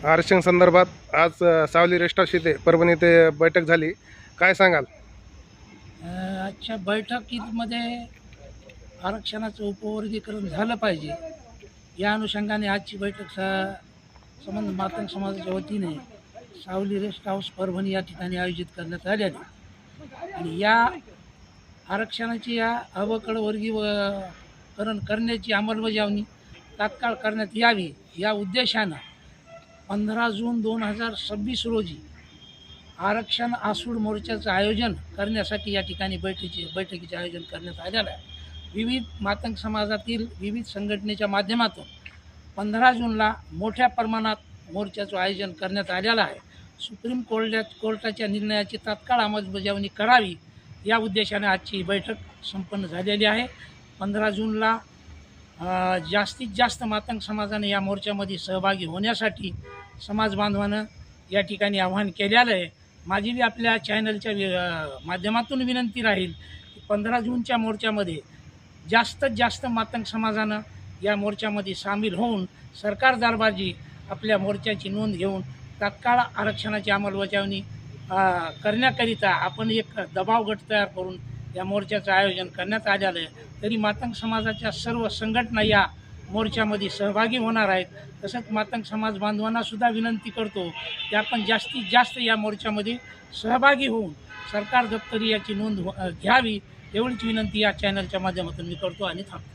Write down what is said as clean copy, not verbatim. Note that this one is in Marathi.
आरक्षण संदर्भात आज सावली रेस्ट हाऊस येथे परभणी येथे बैठक झाली. काय सांगाल? आजच्या बैठकीमध्ये आरक्षणाचं उपवर्गीकरण झालं पाहिजे या अनुषंगाने आजची बैठक संबंध मातंग समाजाच्या वतीने सावली रेस्ट हाऊस परभणी या ठिकाणी आयोजित करण्यात आलेली आणि या आरक्षणाची या अवकळ वर्गीकरण करण्याची अंमलबजावणी तात्काळ करण्यात यावी या उद्देशानं 15 जून 2026 रोजी आरक्षण आसूड मोर्चाचं आयोजन करण्यासाठी या ठिकाणी बैठकीचे आयोजन करण्यात आलेलं आहे. विविध मातंग समाजातील विविध संघटनेच्या माध्यमातून 15 जूनला मोठ्या प्रमाणात मोर्चाचं आयोजन करण्यात आलेलं आहे. सुप्रीम कोर्टाच्या निर्णयाची तात्काळ अंमलबजावणी करावी या उद्देशाने आजची बैठक संपन्न झालेली आहे. 15 जूनला जास्तीत जास्त मातंग समाजाने या मोर्चामध्ये सहभागी होण्यासाठी समाज बांधवानं या ठिकाणी आवाहन केलेलं आहे. माझी बी आपल्या चॅनलच्या माध्यमातून विनंती राहील की 15 जूनच्या मोर्चामध्ये जास्तीत जास्त मातंग समाजानं या मोर्चामध्ये सामील होऊन सरकार दरबारी आपल्या मोर्चाची नोंद घेऊन तात्काळ आरक्षणाची अंमलबजावणी करण्याकरिता आपण एक दबाव गट तयार करून या मोर्चाचं आयोजन करण्यात आलेलं आहे. तरी मातंग समाजाच्या सर्व संघटना या मोर्चामध्ये सहभागी होणार आहेत. तसंच मातंग समाज बांधवांनासुद्धा विनंती करतो की आपण जास्तीत जास्त या मोर्चामध्ये सहभागी होऊन सरकार दप्तरी याची नोंद घ्यावी एवढीच विनंती या चॅनलच्या माध्यमातून मी करतो आणि थांबतो.